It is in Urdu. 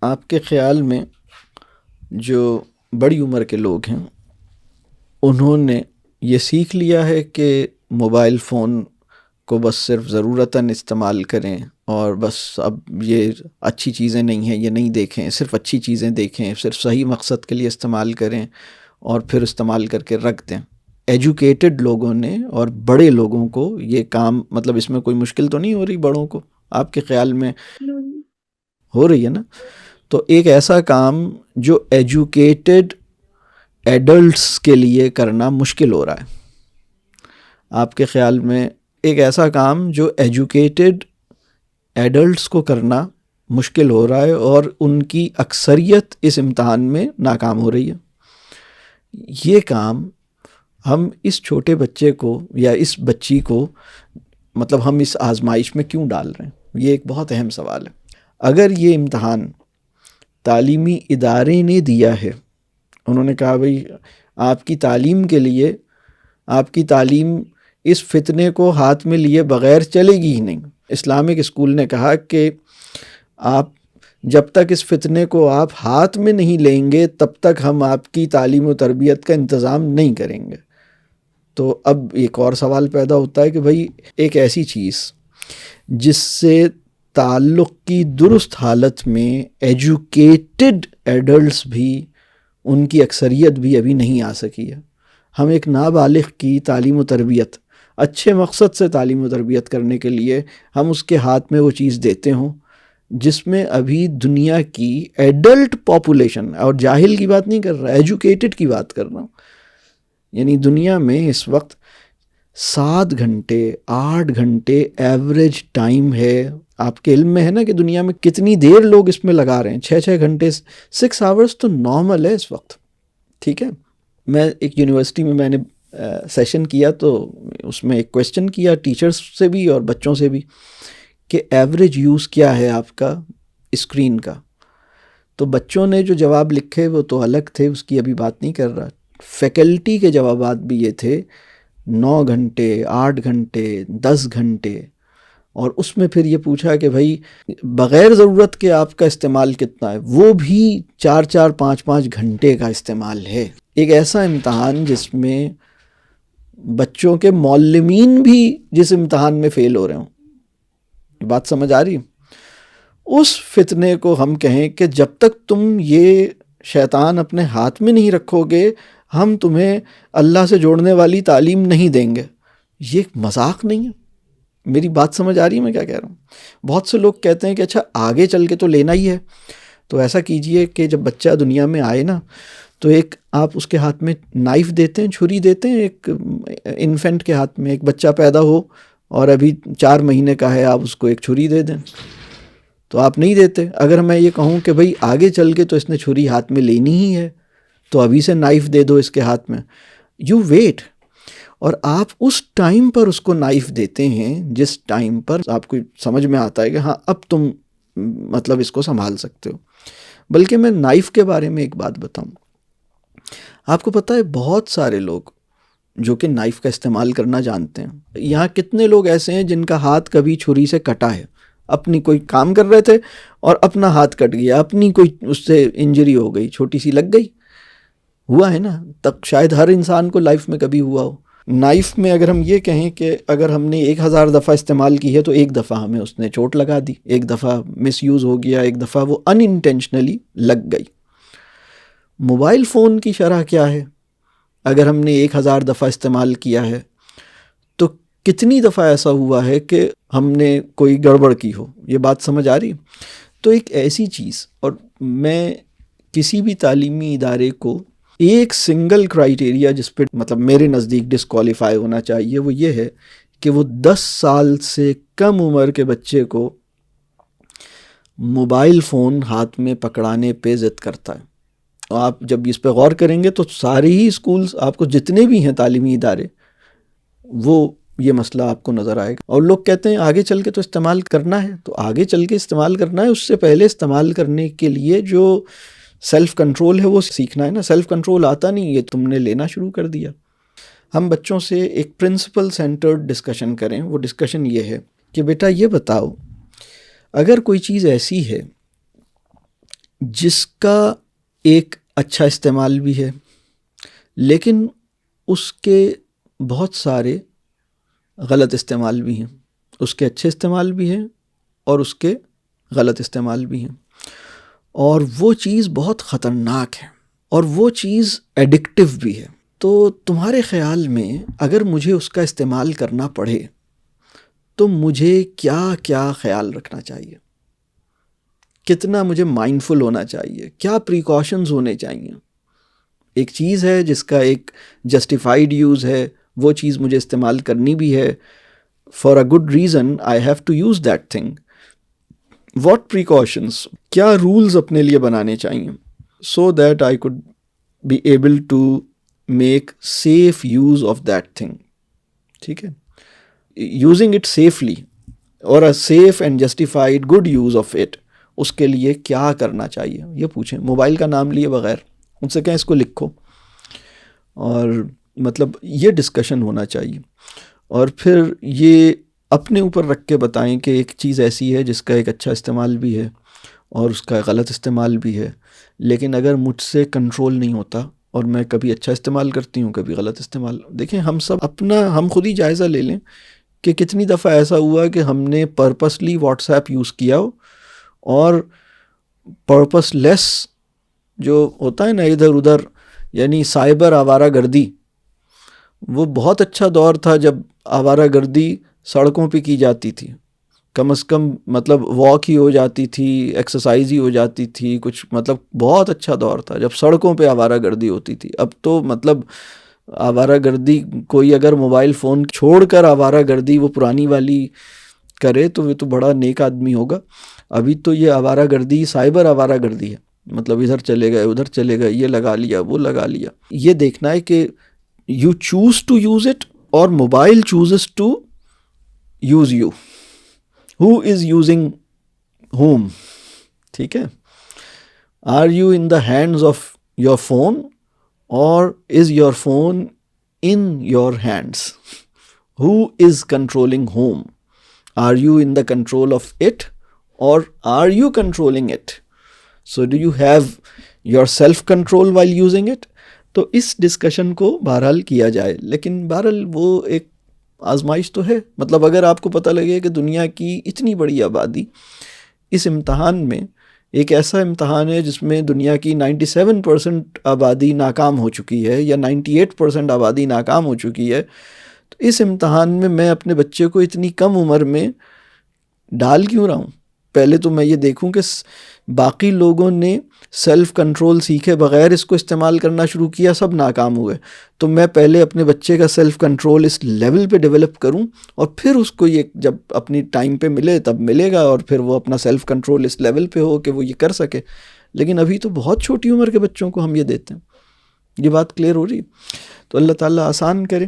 آپ کے خیال میں جو بڑی عمر کے لوگ ہیں انہوں نے یہ سیکھ لیا ہے کہ موبائل فون کو بس صرف ضرورتاً استعمال کریں اور بس اب یہ اچھی چیزیں نہیں ہیں یہ نہیں دیکھیں، صرف اچھی چیزیں دیکھیں، صرف صحیح مقصد کے لیے استعمال کریں اور پھر استعمال کر کے رکھ دیں؟ ایجوکیٹڈ لوگوں نے اور بڑے لوگوں کو یہ کام، مطلب اس میں کوئی مشکل تو نہیں ہو رہی بڑوں کو؟ آپ کے خیال میں ہو رہی ہے نا؟ تو ایک ایسا کام جو ایجوکیٹڈ ایڈلٹس کے لیے کرنا مشکل ہو رہا ہے، آپ کے خیال میں ایک ایسا کام جو ایجوکیٹڈ ایڈلٹس کو کرنا مشکل ہو رہا ہے اور ان کی اکثریت اس امتحان میں ناکام ہو رہی ہے، یہ کام ہم اس چھوٹے بچے کو یا اس بچی کو، مطلب ہم اس آزمائش میں کیوں ڈال رہے ہیں؟ یہ ایک بہت اہم سوال ہے۔ اگر یہ امتحان تعلیمی ادارے نے دیا ہے، انہوں نے کہا بھئی آپ کی تعلیم کے لیے، آپ کی تعلیم اس فتنے کو ہاتھ میں لیے بغیر چلے گی ہی نہیں۔ اسلامک اسکول نے کہا کہ آپ جب تک اس فتنے کو آپ ہاتھ میں نہیں لیں گے تب تک ہم آپ کی تعلیم و تربیت کا انتظام نہیں کریں گے۔ تو اب ایک اور سوال پیدا ہوتا ہے کہ بھئی ایک ایسی چیز جس سے تعلق کی درست حالت میں ایجوکیٹڈ ایڈلٹس بھی، ان کی اکثریت بھی ابھی نہیں آ سکی ہے، ہم ایک نابالغ کی تعلیم و تربیت، اچھے مقصد سے تعلیم و تربیت کرنے کے لیے ہم اس کے ہاتھ میں وہ چیز دیتے ہوں جس میں ابھی دنیا کی ایڈلٹ پاپولیشن، اور جاہل کی بات نہیں کر رہا، ایجوکیٹڈ کی بات کر رہا ہوں، یعنی دنیا میں اس وقت 7 گھنٹے 8 گھنٹے ایوریج ٹائم ہے۔ آپ کے علم میں ہے نا کہ دنیا میں کتنی دیر لوگ اس میں لگا رہے ہیں؟ 6 گھنٹے، 6 آورز تو نارمل ہے اس وقت، ٹھیک ہے؟ میں ایک یونیورسٹی میں نے سیشن کیا تو اس میں ایک کویسچن کیا ٹیچرز سے بھی اور بچوں سے بھی کہ ایوریج یوز کیا ہے آپ کا اسکرین کا، تو بچوں نے جو جواب لکھے وہ تو الگ تھے، اس کی ابھی بات نہیں کر رہا، فیکلٹی کے جوابات بھی یہ تھے 9 گھنٹے 8 گھنٹے 10 گھنٹے، اور اس میں پھر یہ پوچھا کہ بھائی بغیر ضرورت کے آپ کا استعمال کتنا ہے، وہ بھی 4 5 گھنٹے کا استعمال ہے۔ ایک ایسا امتحان جس میں بچوں کے معلمین بھی جس امتحان میں فیل ہو رہے ہوں، بات سمجھ آ رہی؟ اس فتنے کو ہم کہیں کہ جب تک تم یہ شیطان اپنے ہاتھ میں نہیں رکھو گے ہم تمہیں اللہ سے جوڑنے والی تعلیم نہیں دیں گے، یہ مذاق نہیں ہے۔ میری بات سمجھ آ رہی ہے میں کیا کہہ رہا ہوں؟ بہت سے لوگ کہتے ہیں کہ اچھا آگے چل کے تو لینا ہی ہے، تو ایسا کیجئے کہ جب بچہ دنیا میں آئے نا تو ایک آپ اس کے ہاتھ میں نائف دیتے ہیں، چھری دیتے ہیں، ایک انفینٹ کے ہاتھ میں، ایک بچہ پیدا ہو اور ابھی 4 مہینے کا ہے، آپ اس کو ایک چھری دے دیں تو آپ نہیں دیتے۔ اگر میں یہ کہوں کہ بھئی آگے چل کے تو اس نے چھری ہاتھ میں لینی ہی ہے تو ابھی سے نائف دے دو اس کے ہاتھ میں، یو ویٹ، اور آپ اس ٹائم پر اس کو نائف دیتے ہیں جس ٹائم پر آپ کو سمجھ میں آتا ہے کہ ہاں اب تم مطلب اس کو سنبھال سکتے ہو۔ بلکہ میں نائف کے بارے میں ایک بات بتاؤں، آپ کو پتہ ہے بہت سارے لوگ جو کہ نائف کا استعمال کرنا جانتے ہیں، یہاں کتنے لوگ ایسے ہیں جن کا ہاتھ کبھی چھری سے کٹا ہے، اپنی کوئی کام کر رہے تھے اور اپنا ہاتھ کٹ گیا، اپنی کوئی اس سے انجری ہو گئی، چھوٹی سی لگ گئی، ہوا ہے نا؟ تب شاید ہر انسان کو لائف میں کبھی ہوا ہو۔ نائف میں اگر ہم یہ کہیں کہ اگر ہم نے 1000 دفعہ استعمال کی ہے تو ایک دفعہ ہمیں اس نے چوٹ لگا دی، ایک دفعہ مس یوز ہو گیا، ایک دفعہ وہ ان انٹینشنلی لگ گئی۔ موبائل فون کی شرح کیا ہے؟ اگر ہم نے 1000 دفعہ استعمال کیا ہے تو کتنی دفعہ ایسا ہوا ہے کہ ہم نے کوئی گڑبڑ کی ہو؟ یہ بات سمجھ آ رہی؟ تو ایک ایسی چیز، اور میں کسی بھی تعلیمی ادارے کو ایک سنگل کرائیٹیریا جس پہ مطلب میرے نزدیک ڈسکوالیفائی ہونا چاہیے وہ یہ ہے کہ وہ 10 سال سے کم عمر کے بچے کو موبائل فون ہاتھ میں پکڑانے پہ ضد کرتا ہے۔ آپ جب اس پہ غور کریں گے تو سارے ہی اسکولز، آپ کو جتنے بھی ہیں تعلیمی ادارے، وہ یہ مسئلہ آپ کو نظر آئے گا۔ اور لوگ کہتے ہیں آگے چل کے تو استعمال کرنا ہے، تو آگے چل کے استعمال کرنا ہے، اس سے پہلے استعمال کرنے کے لیے جو سیلف کنٹرول ہے وہ سیکھنا ہے نا۔ سیلف کنٹرول آتا نہیں، یہ تم نے لینا شروع کر دیا۔ ہم بچوں سے ایک پرنسپل سینٹرڈ ڈسکشن کریں، وہ ڈسکشن یہ ہے کہ بیٹا یہ بتاؤ، اگر کوئی چیز ایسی ہے جس کا ایک اچھا استعمال بھی ہے، لیکن اس کے بہت سارے غلط استعمال بھی ہیں. اس کے اچھے استعمال بھی ہیں اور اس کے غلط استعمال بھی ہیں، اور وہ چیز بہت خطرناک ہے اور وہ چیز ایڈکٹیو بھی ہے. تو تمہارے خیال میں اگر مجھے اس کا استعمال کرنا پڑے تو مجھے کیا کیا خیال رکھنا چاہیے؟ کتنا مجھے مائنڈفل ہونا چاہیے؟ کیا پریکاشنز ہونے چاہیے؟ ایک چیز ہے جس کا ایک جسٹیفائڈ یوز ہے، وہ چیز مجھے استعمال کرنی بھی ہے. For a good reason I have to use that thing. What precautions, کیا رولز اپنے لیے بنانے چاہیے so that I could be able to make safe use of that thing. ٹھیک ہے، یوزنگ اٹ سیفلی اور a safe and justified good use of it, اس کے لیے کیا کرنا چاہیے یہ پوچھیں. موبائل کا نام لیے بغیر ان سے کہیں اس کو لکھو، اور مطلب یہ ڈسکشن ہونا چاہیے. اور پھر یہ اپنے اوپر رکھ کے بتائیں کہ ایک چیز ایسی ہے جس کا ایک اچھا استعمال بھی ہے اور اس کا غلط استعمال بھی ہے، لیکن اگر مجھ سے کنٹرول نہیں ہوتا اور میں کبھی اچھا استعمال کرتی ہوں کبھی غلط استعمال. دیکھیں ہم سب ہم خود ہی جائزہ لے لیں کہ کتنی دفعہ ایسا ہوا کہ ہم نے پرپسلی واٹس ایپ یوز کیا ہو اور پرپس لیس جو ہوتا ہے نا ادھر ادھر، یعنی سائبر آوارہ گردی. وہ بہت اچھا دور تھا جب آوارہ گردی سڑکوں پہ کی جاتی تھی، کم از کم مطلب واک ہی ہو جاتی تھی، ایکسرسائز ہی ہو جاتی تھی، کچھ مطلب بہت اچھا دور تھا جب سڑکوں پہ آوارہ گردی ہوتی تھی. اب تو مطلب آوارہ گردی کوئی اگر موبائل فون چھوڑ کر آوارہ گردی وہ پرانی والی کرے تو وہ تو بڑا نیک آدمی ہوگا. ابھی تو یہ آوارہ گردی سائبر آوارہ گردی ہے، مطلب ادھر چلے گئے ادھر چلے گئے، یہ لگا لیا وہ لگا لیا. یہ دیکھنا ہے کہ you choose to use it اور mobile chooses to use you. Who is using whom؟ ٹھیک ہے، are you in the hands of your phone اور is your phone in your hands? Who is controlling whom؟ Are you in the control of it اور are you controlling it? So do you have your self control while using it? تو اس ڈسکشن کو بہرحال کیا جائے. لیکن بہرحال وہ ایک آزمائش تو ہے. مطلب اگر آپ کو پتہ لگے کہ دنیا کی اتنی بڑی آبادی اس امتحان میں، ایک ایسا امتحان ہے جس میں دنیا کی 97% آبادی ناکام ہو چکی ہے یا 98% آبادی ناکام ہو چکی ہے، تو اس امتحان میں میں اپنے بچے کو اتنی کم عمر میں ڈال کیوں رہا ہوں؟ پہلے تو میں یہ دیکھوں کہ باقی لوگوں نے سیلف کنٹرول سیکھے بغیر اس کو استعمال کرنا شروع کیا، سب ناکام ہوئے. تو میں پہلے اپنے بچے کا سیلف کنٹرول اس لیول پہ ڈیولپ کروں اور پھر اس کو یہ جب اپنی ٹائم پہ ملے تب ملے گا، اور پھر وہ اپنا سیلف کنٹرول اس لیول پہ ہو کہ وہ یہ کر سکے. لیکن ابھی تو بہت چھوٹی عمر کے بچوں کو ہم یہ دیتے ہیں. یہ بات کلیئر ہو رہی ہے؟ تو اللہ تعالیٰ آسان کرے.